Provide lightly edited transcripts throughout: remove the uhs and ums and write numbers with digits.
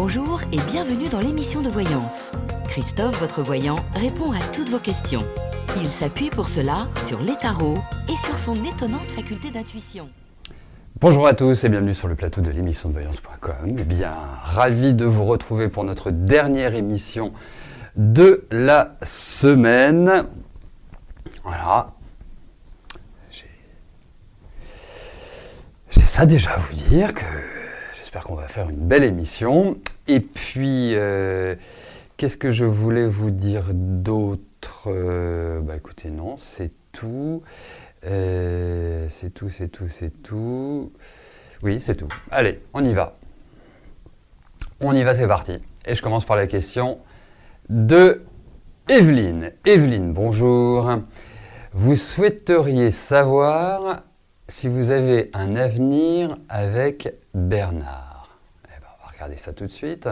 Bonjour et bienvenue dans l'émission de voyance. Christophe, votre voyant, répond à toutes vos questions. Il s'appuie pour cela sur les tarots et sur son étonnante faculté d'intuition. Bonjour à tous et bienvenue sur le plateau de l'émission de voyance.com. Eh bien, ravi de vous retrouver pour notre dernière émission de la semaine. Voilà. J'ai ça déjà à vous dire que j'espère qu'on va faire une belle émission. Et puis, qu'est-ce que je voulais vous dire d'autre ? Écoutez, non, c'est tout. C'est tout. Oui, c'est tout. Allez, on y va. C'est parti. Et je commence par la question de Evelyne. Evelyne, bonjour. Vous souhaiteriez savoir si vous avez un avenir avec Bernard. Eh ben, on va regarder ça tout de suite.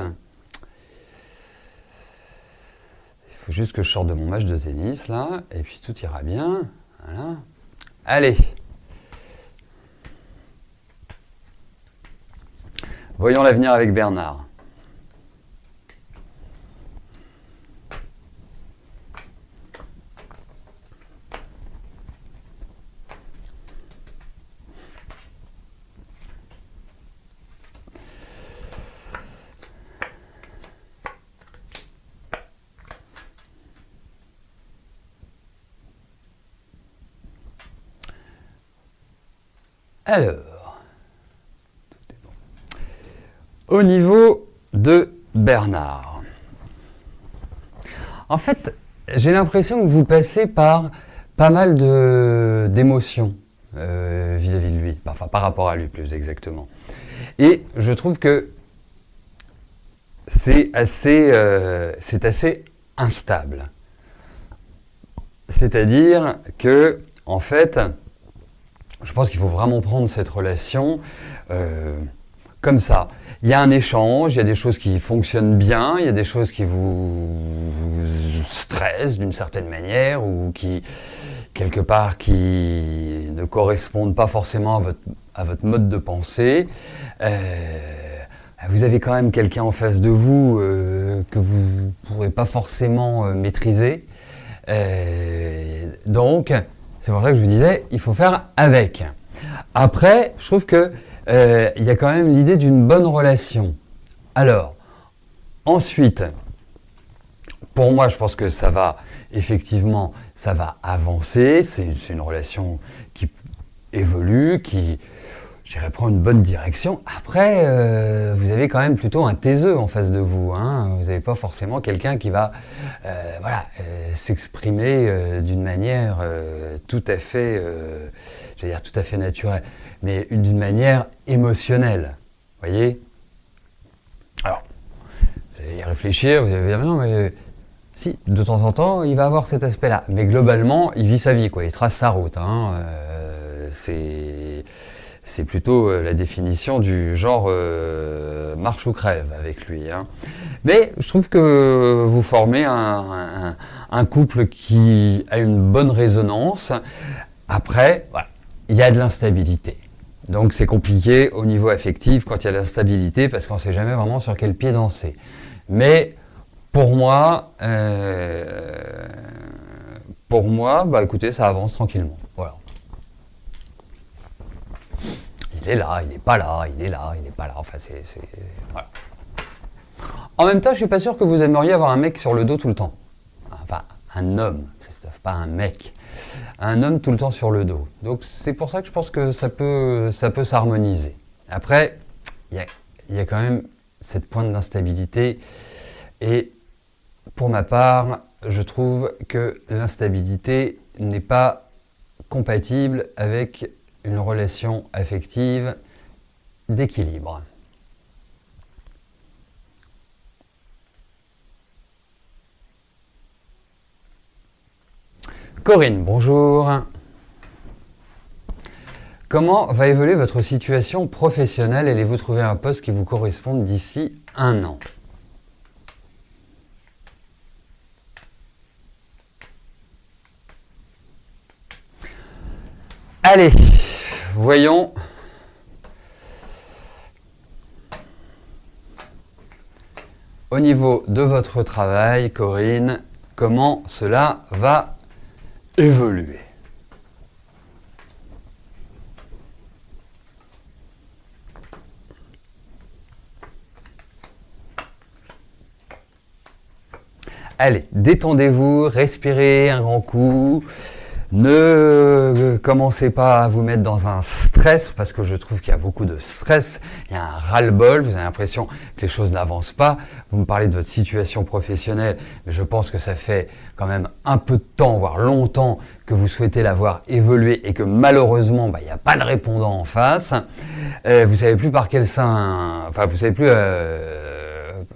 Il faut juste que je sorte de mon match de tennis, là, et puis tout ira bien. Voilà. Allez. Voyons l'avenir avec Bernard. Alors, au niveau de Bernard, en fait, j'ai l'impression que vous passez par pas mal d'émotions vis-à-vis de lui, enfin par rapport à lui plus exactement. Et je trouve que c'est assez instable. C'est-à-dire que, en fait, je pense qu'il faut vraiment prendre cette relation comme ça. Il y a un échange, il y a des choses qui fonctionnent bien, il y a des choses qui vous stressent d'une certaine manière ou qui, quelque part, qui ne correspondent pas forcément à votre mode de pensée. Vous avez quand même quelqu'un en face de vous que vous ne pourrez pas forcément maîtriser. Donc, c'est pour ça que je vous disais, il faut faire avec. Après, je trouve que y a quand même l'idée d'une bonne relation. Alors, ensuite, pour moi, je pense que ça va avancer. C'est une relation qui évolue, qui, je dirais, prend une bonne direction. Après, vous avez quand même plutôt un taiseux en face de vous. Hein. Vous n'avez pas forcément quelqu'un qui va s'exprimer d'une manière tout à fait naturelle, mais d'une manière émotionnelle. Vous voyez ? Alors, vous allez y réfléchir, vous allez dire, non, mais si, de temps en temps, il va avoir cet aspect-là. Mais globalement, il vit sa vie, quoi. Il trace sa route. Hein. C'est plutôt la définition du genre marche ou crève avec lui. Hein. Mais je trouve que vous formez un couple qui a une bonne résonance. Après, voilà, il y a de l'instabilité. Donc c'est compliqué au niveau affectif quand il y a de l'instabilité parce qu'on ne sait jamais vraiment sur quel pied danser. Mais pour moi, écoutez, ça avance tranquillement. Voilà. Il est là, il n'est pas là, il est là, il n'est pas là. Enfin, voilà. En même temps, je suis pas sûr que vous aimeriez avoir un mec sur le dos tout le temps. Enfin, un homme, Christophe, pas un mec. Un homme tout le temps sur le dos. Donc, c'est pour ça que je pense que ça peut s'harmoniser. Après, il y a quand même cette pointe d'instabilité. Et pour ma part, je trouve que l'instabilité n'est pas compatible avec une relation affective d'équilibre. Corinne, bonjour. Comment va évoluer votre situation professionnelle ? Allez-vous trouver un poste qui vous corresponde d'ici 1 an ? Allez, voyons au niveau de votre travail, Corinne, comment cela va évoluer? Allez, détendez-vous, respirez un grand coup. Ne commencez pas à vous mettre dans un stress, parce que je trouve qu'il y a beaucoup de stress, il y a un ras-le-bol, vous avez l'impression que les choses n'avancent pas. Vous me parlez de votre situation professionnelle, mais je pense que ça fait quand même un peu de temps, voire longtemps, que vous souhaitez la voir évoluer et que malheureusement, il n'y a pas de répondant en face. Vous savez plus par quel sein, enfin vous savez plus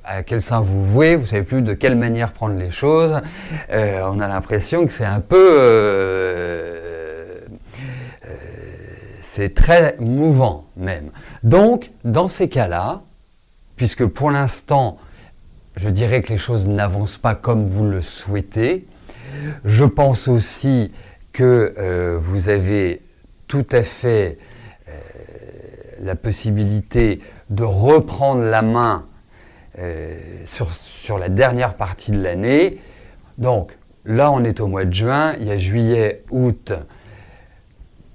à quel sein vous vouez, vous savez plus de quelle manière prendre les choses. On a l'impression que c'est un peu c'est très mouvant même. Donc, dans ces cas-là, puisque pour l'instant, je dirais que les choses n'avancent pas comme vous le souhaitez, je pense aussi que vous avez tout à fait la possibilité de reprendre la main sur la dernière partie de l'année. Donc, là, on est au mois de juin, il y a juillet, août,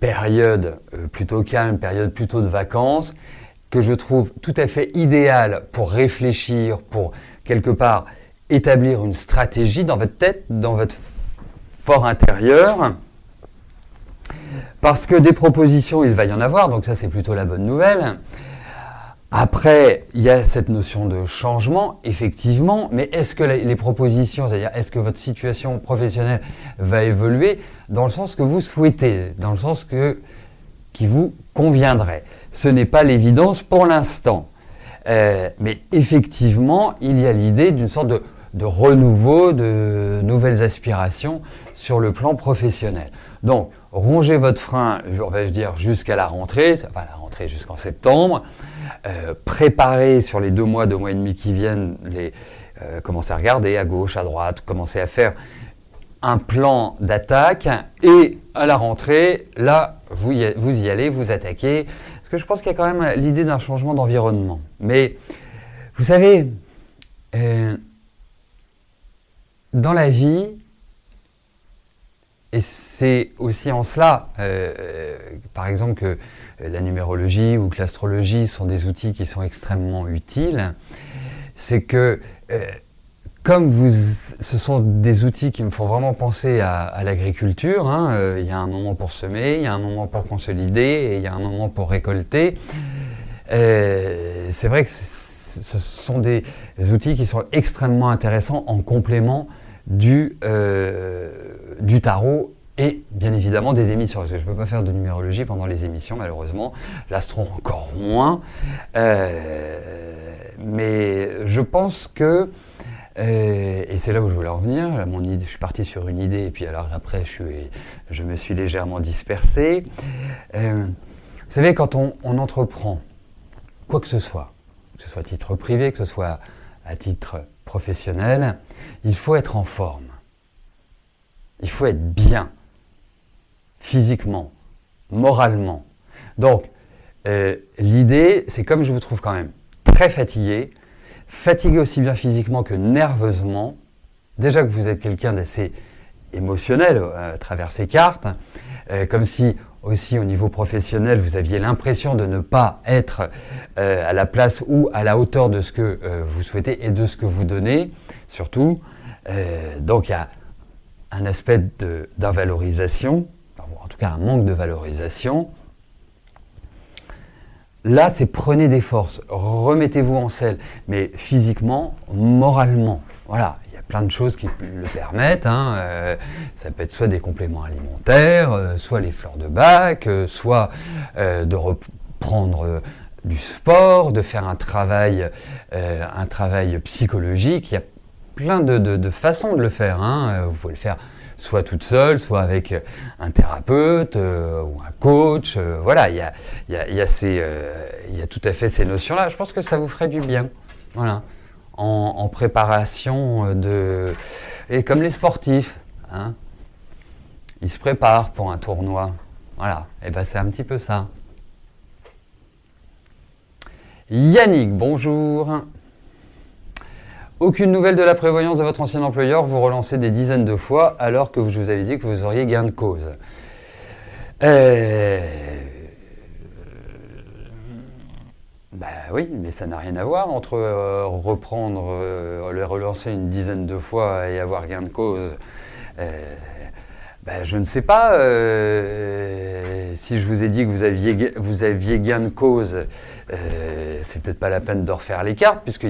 période plutôt calme, période plutôt de vacances, que je trouve tout à fait idéale pour réfléchir, pour quelque part établir une stratégie dans votre tête, dans votre fort intérieur, parce que des propositions, il va y en avoir, donc ça c'est plutôt la bonne nouvelle. Après, il y a cette notion de changement, effectivement, mais est-ce que les propositions, c'est-à-dire est-ce que votre situation professionnelle va évoluer dans le sens que vous souhaitez, dans le sens qui vous conviendrait? Ce n'est pas l'évidence pour l'instant. Mais effectivement, il y a l'idée d'une sorte de renouveau, de nouvelles aspirations sur le plan professionnel. Donc, rongez votre frein, vais-je dire, jusqu'à la rentrée, enfin la rentrée jusqu'en septembre. Préparez sur les 2 mois et demi qui viennent, commencez à regarder à gauche, à droite, commencez à faire un plan d'attaque et à la rentrée, là, vous y allez, vous attaquez. Parce que je pense qu'il y a quand même l'idée d'un changement d'environnement. Mais vous savez, dans la vie, et c'est aussi en cela, par exemple, que la numérologie ou que l'astrologie sont des outils qui sont extrêmement utiles, c'est que comme ce sont des outils qui me font vraiment penser à l'agriculture, il y a un moment pour semer, il y a un moment pour consolider et il y a un moment pour récolter. C'est vrai que ce sont des outils qui sont extrêmement intéressants en complément du tarot et bien évidemment des émissions, parce que je ne peux pas faire de numérologie pendant les émissions malheureusement, l'astro encore moins, mais je pense que, et c'est là où je voulais en venir, je suis parti sur une idée et puis alors après je me suis légèrement dispersé. Vous savez, quand on entreprend quoi que ce soit à titre privé, que ce soit à titre professionnel, il faut être en forme. Il faut être bien, physiquement, moralement. Donc, l'idée, c'est comme je vous trouve quand même très fatigué aussi bien physiquement que nerveusement, déjà que vous êtes quelqu'un d'assez émotionnel à travers ces cartes, comme si aussi au niveau professionnel, vous aviez l'impression de ne pas être à la place ou à la hauteur de ce que vous souhaitez et de ce que vous donnez, surtout. Donc il y a un aspect d'invalorisation, en tout cas un manque de valorisation. Là, c'est prenez des forces, remettez-vous en selle, mais physiquement, moralement. Voilà, il y a plein de choses qui le permettent. Ça peut être soit des compléments alimentaires, soit les fleurs de bac, soit de reprendre du sport, de faire un travail psychologique. Il y a plein de façons de le faire. Vous pouvez le faire soit toute seule, soit avec un thérapeute ou un coach. Voilà, il y a tout à fait ces notions-là. Je pense que ça vous ferait du bien. Voilà. En préparation et comme les sportifs, ils se préparent pour un tournoi. Voilà, et ben c'est un petit peu ça. Yannick, bonjour. Aucune nouvelle de la prévoyance de votre ancien employeur, vous relancez des dizaines de fois alors que je vous avais dit que vous auriez gain de cause. Bah oui, mais ça n'a rien à voir entre reprendre, le relancer une dizaine de fois et avoir gain de cause. Je ne sais pas si je vous ai dit que vous aviez gain de cause, c'est peut-être pas la peine de refaire les cartes puisque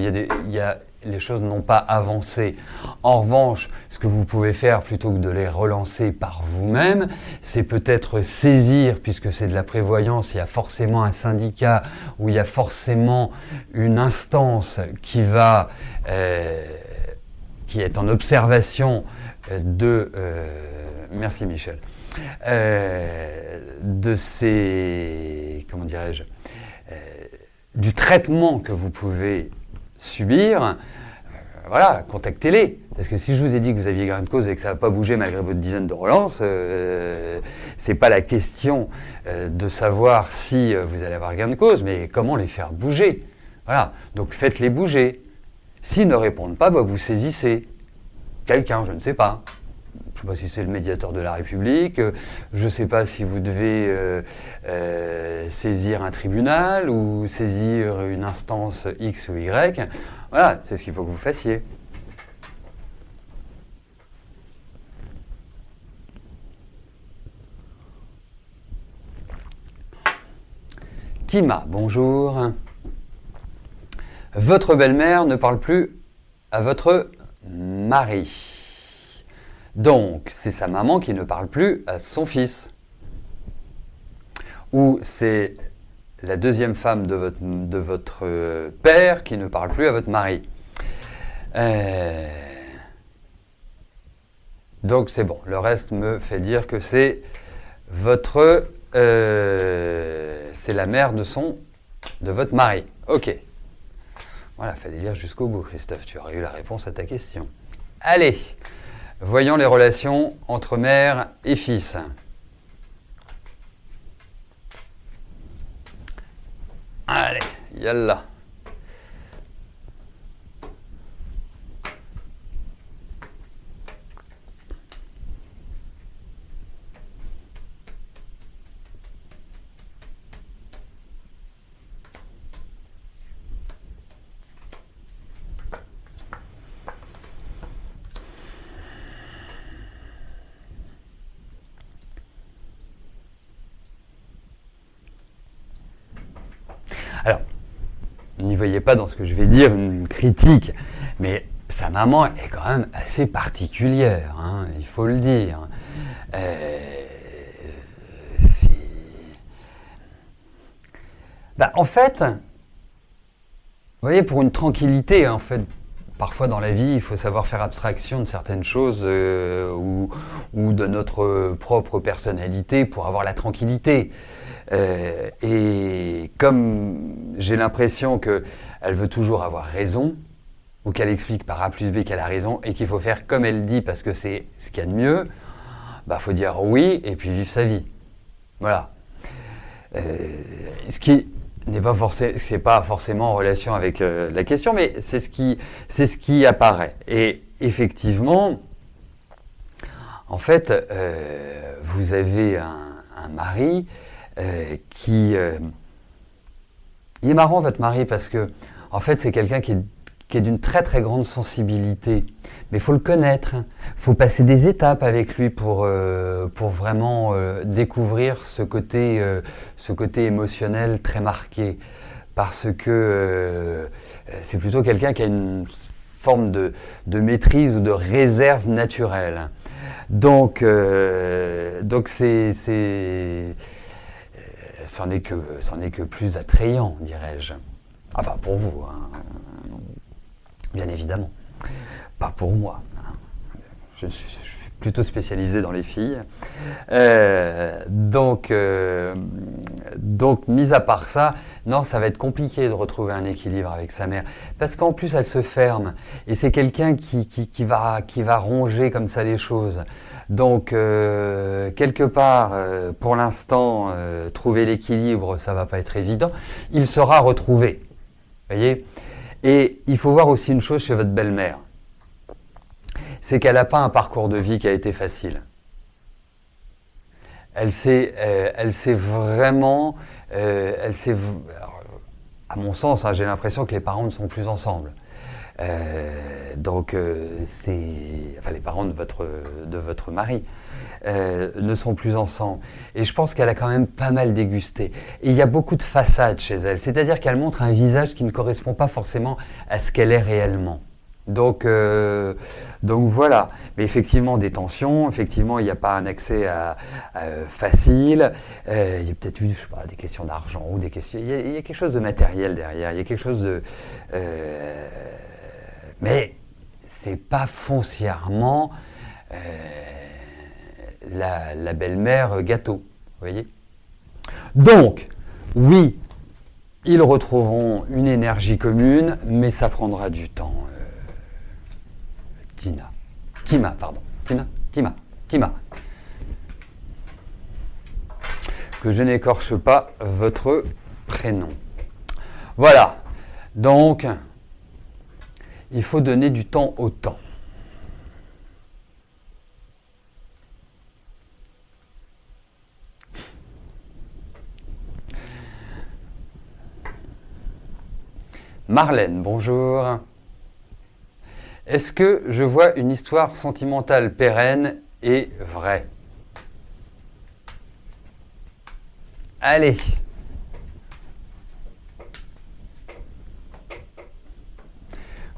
les choses n'ont pas avancé. En revanche, ce que vous pouvez faire plutôt que de les relancer par vous-même, c'est peut-être saisir, puisque c'est de la prévoyance, il y a forcément un syndicat ou il y a forcément une instance qui est en observation merci Michel, de ces, comment dirais-je, du traitement que vous pouvez subir, voilà, contactez-les. Parce que si je vous ai dit que vous aviez gain de cause et que ça ne va pas bouger malgré votre dizaine de relances, c'est pas la question de savoir si vous allez avoir gain de cause, mais comment les faire bouger. Voilà, donc faites-les bouger. S'ils ne répondent pas, vous saisissez quelqu'un, je ne sais pas. Je ne sais pas si c'est le médiateur de la République, je ne sais pas si vous devez saisir un tribunal ou saisir une instance X ou Y. Voilà, c'est ce qu'il faut que vous fassiez. Tima, bonjour. Votre belle-mère ne parle plus à votre mari. Donc, c'est sa maman qui ne parle plus à son fils. Ou c'est la deuxième femme de votre père qui ne parle plus à votre mari. Donc, c'est bon. Le reste me fait dire que c'est c'est la mère de votre mari. Ok. Voilà, fallait lire jusqu'au bout, Christophe. Tu aurais eu la réponse à ta question. Allez. Voyons les relations entre mère et fils. Allez, yallah. Alors, n'y voyez pas dans ce que je vais dire une critique, mais sa maman est quand même assez particulière, hein, il faut le dire. En fait, vous voyez, pour une tranquillité, en fait, parfois dans la vie, il faut savoir faire abstraction de certaines choses ou de notre propre personnalité pour avoir la tranquillité. Et comme j'ai l'impression qu'elle veut toujours avoir raison, ou qu'elle explique par A plus B qu'elle a raison, et qu'il faut faire comme elle dit parce que c'est ce qu'il y a de mieux, faut dire oui et puis vivre sa vie. Voilà. Ce qui n'est pas forcément en relation avec la question, mais c'est ce qui apparaît. Et effectivement, en fait, vous avez un mari qui il est marrant votre mari parce que en fait c'est quelqu'un qui est d'une très très grande sensibilité, mais il faut le connaître, il faut passer des étapes avec lui pour vraiment découvrir ce côté émotionnel très marqué, parce que c'est plutôt quelqu'un qui a une forme de maîtrise ou de réserve naturelle. Donc c'en est que plus attrayant, dirais-je. Enfin, pour vous, hein. Bien évidemment. Pas pour moi. Hein. Je suis plutôt spécialisé dans les filles. Donc, mis à part ça, non, ça va être compliqué de retrouver un équilibre avec sa mère. Parce qu'en plus, elle se ferme. Et c'est quelqu'un qui va ronger comme ça les choses. Donc, quelque part, pour l'instant, trouver l'équilibre, ça va pas être évident. Il sera retrouvé. Vous voyez ? Et il faut voir aussi une chose chez votre belle-mère. C'est qu'elle n'a pas un parcours de vie qui a été facile. Elle s'est vraiment... alors, à mon sens, hein, j'ai l'impression que les parents ne sont plus ensemble. Enfin, les parents de votre mari ne sont plus ensemble. Et je pense qu'elle a quand même pas mal dégusté. Et il y a beaucoup de façades chez elle. C'est-à-dire qu'elle montre un visage qui ne correspond pas forcément à ce qu'elle est réellement. Donc voilà. Mais effectivement, des tensions. Effectivement, il n'y a pas un accès facile. Il y a peut-être eu, je sais pas, des questions d'argent ou des questions. Il y a quelque chose de matériel derrière. Il y a quelque chose de. Mais c'est pas foncièrement la belle-mère gâteau, vous voyez. Donc, oui, ils retrouveront une énergie commune, mais ça prendra du temps. Tima. Que je n'écorche pas votre prénom. Voilà. Donc, il faut donner du temps au temps. Marlène, bonjour. Est-ce que je vois une histoire sentimentale pérenne et vraie? Allez.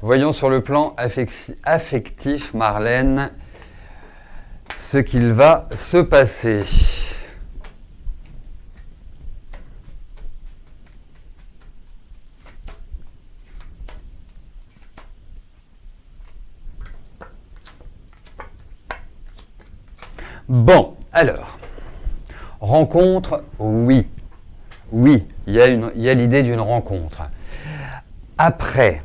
Voyons sur le plan affectif, Marlène, ce qu'il va se passer. Bon, alors, rencontre, oui. Oui, il y a l'idée d'une rencontre. Après,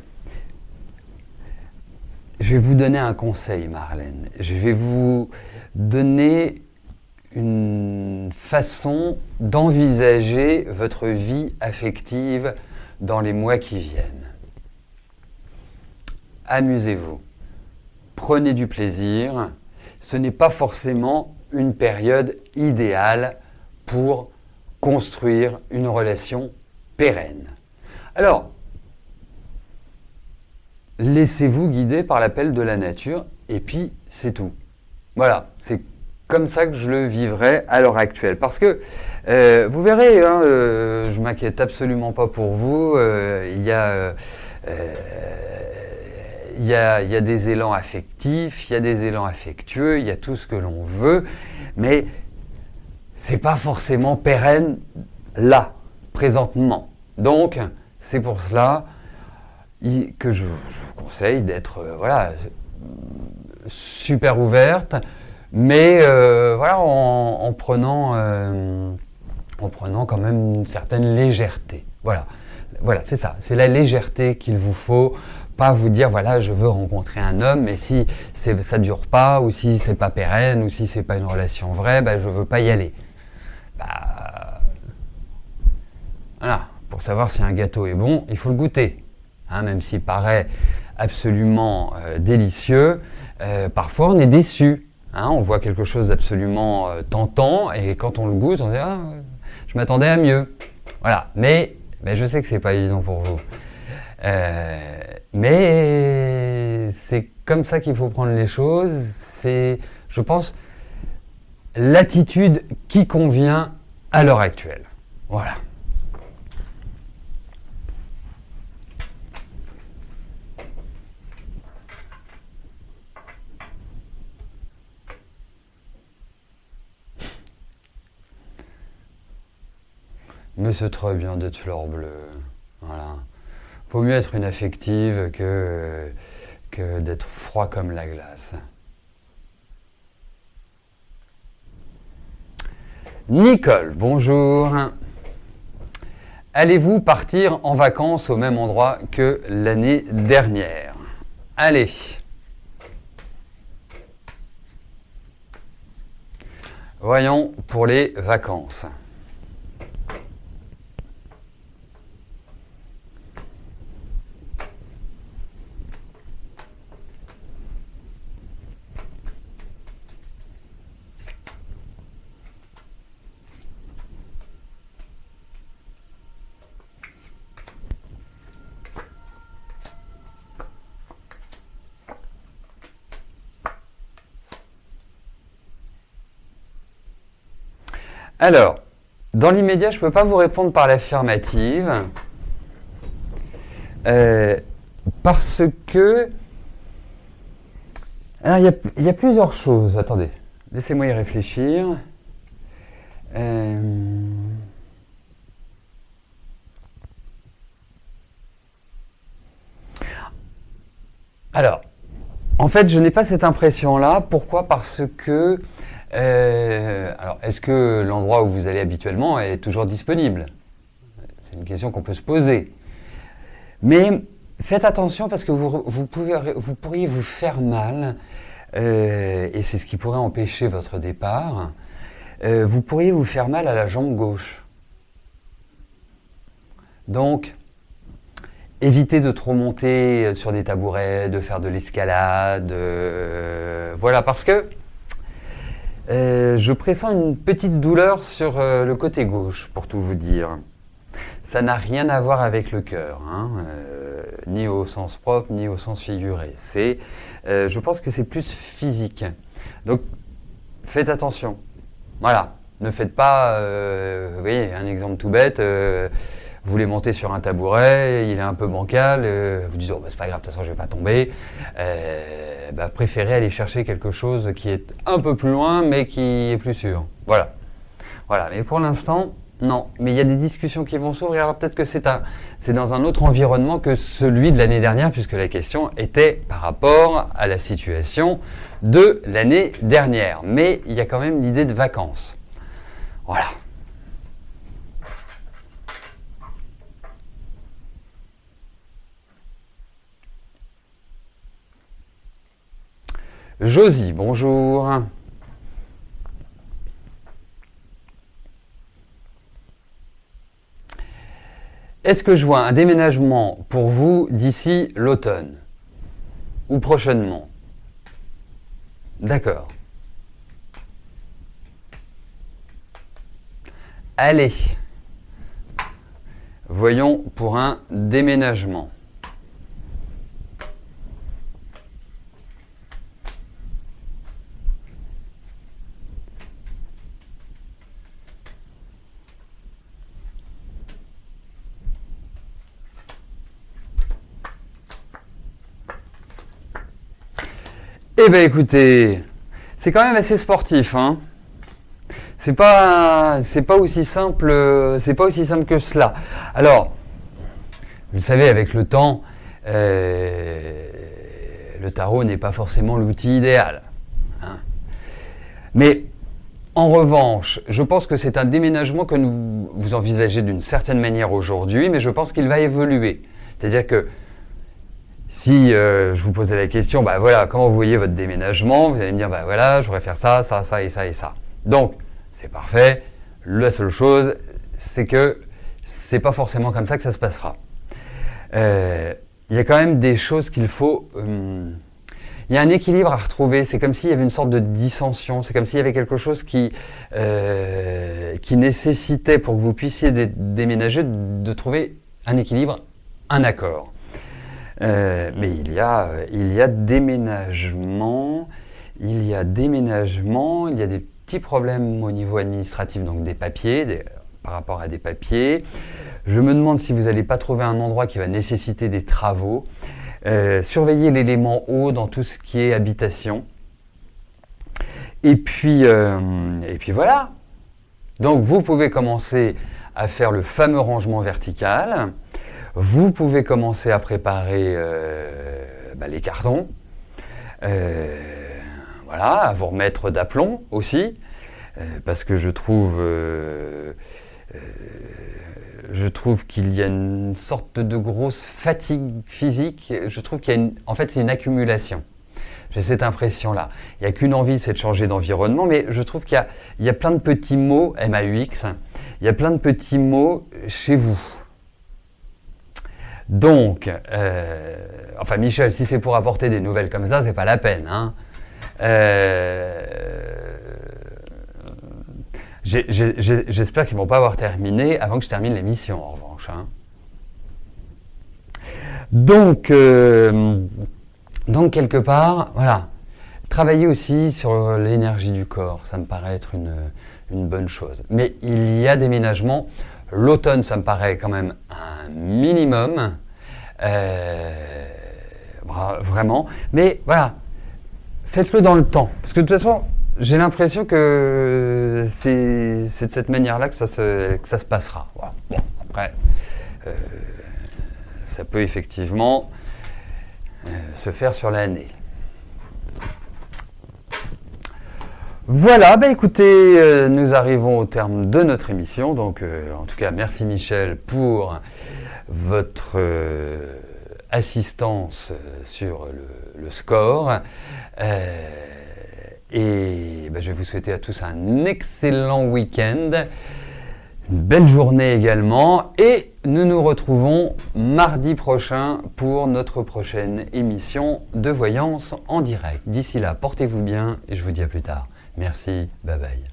je vais vous donner un conseil, Marlène. Je vais vous donner une façon d'envisager votre vie affective dans les mois qui viennent. Amusez-vous. Prenez du plaisir. Ce n'est pas forcément une période idéale pour construire une relation pérenne. Alors, laissez-vous guider par l'appel de la nature et puis c'est tout. Voilà, c'est comme ça que je le vivrai à l'heure actuelle. Parce que, vous verrez, hein, je ne m'inquiète absolument pas pour vous, il y a des élans affectifs, il y a des élans affectueux, il y a tout ce que l'on veut, mais c'est pas forcément pérenne là, présentement. Donc, c'est pour cela que je vous conseille d'être super ouverte, mais en prenant quand même une certaine légèreté. Voilà, c'est ça, c'est la légèreté qu'il vous faut. Pas vous dire, voilà, je veux rencontrer un homme, mais si ça dure pas, ou si c'est pas pérenne, ou si c'est pas une relation vraie, je veux pas y aller. Voilà, pour savoir si un gâteau est bon, il faut le goûter. Hein, même s'il paraît absolument délicieux, parfois on est déçu. Hein, on voit quelque chose d'absolument tentant, et quand on le goûte, on dit, je m'attendais à mieux. Voilà, mais je sais que c'est pas évident pour vous. Mais c'est comme ça qu'il faut prendre les choses. C'est, je pense, l'attitude qui convient à l'heure actuelle. Voilà. Mais c'est très bien d'être fleur bleue. Voilà. Vaut mieux être une affective que d'être froid comme la glace. Nicole, bonjour. Allez-vous partir en vacances au même endroit que l'année dernière? Allez. Voyons pour les vacances. Alors, dans l'immédiat, je ne peux pas vous répondre par l'affirmative. Parce que... Alors, il y a plusieurs choses. Attendez, laissez-moi y réfléchir. Alors, en fait, je n'ai pas cette impression-là. Pourquoi? Parce que... alors, est-ce que l'endroit où vous allez habituellement est toujours disponible? C'est une question qu'on peut se poser. Mais faites attention parce que vous pourriez vous faire mal, et c'est ce qui pourrait empêcher votre départ. Vous pourriez vous faire mal à la jambe gauche. Donc, évitez de trop monter sur des tabourets, de faire de l'escalade. Voilà, parce que je pressens une petite douleur sur le côté gauche, pour tout vous dire. Ça n'a rien à voir avec le cœur, hein, ni au sens propre, ni au sens figuré. Je pense que c'est plus physique. Donc, faites attention. Voilà, ne faites pas, vous voyez, un exemple tout bête, vous voulez monter sur un tabouret, il est un peu bancal, vous dites, oh, bah, c'est pas grave, de toute façon je vais pas tomber. Préférez aller chercher quelque chose qui est un peu plus loin, mais qui est plus sûr. Voilà. Voilà, mais pour l'instant, non. Mais il y a des discussions qui vont s'ouvrir, alors peut-être que c'est dans un autre environnement que celui de l'année dernière, puisque la question était par rapport à la situation de l'année dernière. Mais il y a quand même l'idée de vacances. Voilà. Josie, bonjour. Est-ce que je vois un déménagement pour vous d'ici l'automne? Ou prochainement? D'accord. Allez. Voyons pour un déménagement. Eh bien écoutez, c'est quand même assez sportif, hein. C'est pas aussi simple que cela. Alors, vous le savez, avec le temps, le tarot n'est pas forcément l'outil idéal, hein. Mais en revanche, je pense que c'est un déménagement que vous envisagez d'une certaine manière aujourd'hui, mais je pense qu'il va évoluer. C'est-à-dire que si je vous posais la question, bah voilà, comment vous voyez votre déménagement, vous allez me dire, bah voilà, je voudrais faire ça, ça, ça et ça et ça. Donc, c'est parfait. La seule chose, c'est que c'est pas forcément comme ça que ça se passera. Il y a quand même des choses qu'il faut... il y a un équilibre à retrouver. C'est comme s'il y avait une sorte de dissension. C'est comme s'il y avait quelque chose qui nécessitait, pour que vous puissiez déménager, de trouver un équilibre, un accord. Mais il y a déménagement, il y a des petits problèmes au niveau administratif, donc des papiers, par rapport à des papiers. Je me demande si vous n'allez pas trouver un endroit qui va nécessiter des travaux. Surveillez l'élément eau dans tout ce qui est habitation. Et puis voilà. Donc vous pouvez commencer à faire le fameux rangement vertical. Vous pouvez commencer à préparer les cartons, voilà, à vous remettre d'aplomb aussi, parce que je trouve qu'il y a une sorte de grosse fatigue physique. Je trouve qu'il y a en fait, c'est une accumulation. J'ai cette impression-là. Il n'y a qu'une envie, c'est de changer d'environnement, mais je trouve qu'il y a plein de petits mots, MAUX, il y a plein de petits mots chez vous. Donc, enfin Michel, si c'est pour apporter des nouvelles comme ça, c'est pas la peine, hein. J'espère qu'ils vont pas avoir terminé avant que je termine l'émission, en revanche, hein. Donc quelque part, voilà, Travailler aussi sur l'énergie du corps, ça me paraît être une bonne chose. Mais il y a des ménagements. L'automne, ça me paraît quand même un minimum. Vraiment. Mais voilà, faites-le dans le temps. Parce que de toute façon, j'ai l'impression que c'est de cette manière-là que ça se passera. Voilà. Bon, après, ça peut effectivement se faire sur l'année. Voilà, écoutez, nous arrivons au terme de notre émission. Donc, en tout cas, merci Michel pour votre assistance sur le score. Et je vais vous souhaiter à tous un excellent week-end, une belle journée également. Et nous nous retrouvons mardi prochain pour notre prochaine émission de voyance en direct. D'ici là, portez-vous bien et je vous dis à plus tard. Merci, bye bye.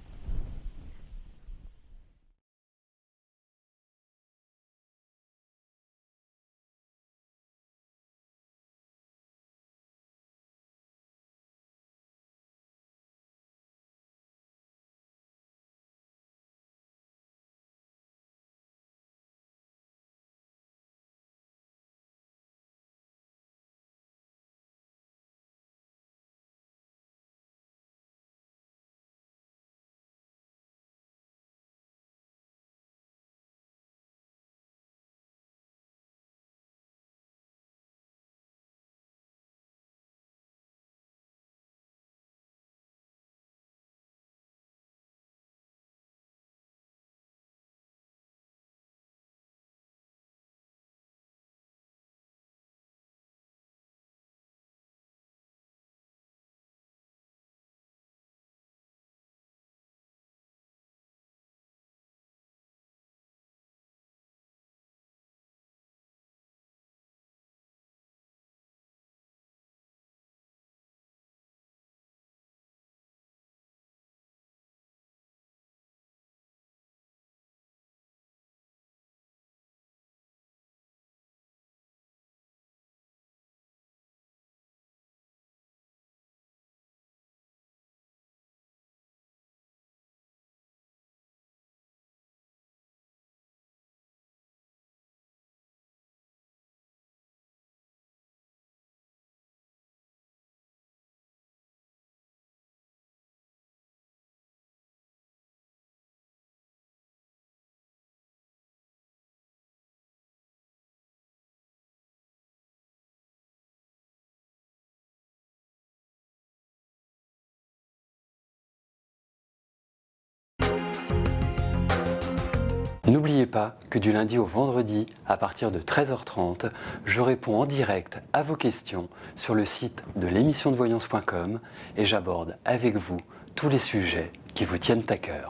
N'oubliez pas que du lundi au vendredi, à partir de 13h30, je réponds en direct à vos questions sur le site de l'émissiondevoyance.com et j'aborde avec vous tous les sujets qui vous tiennent à cœur.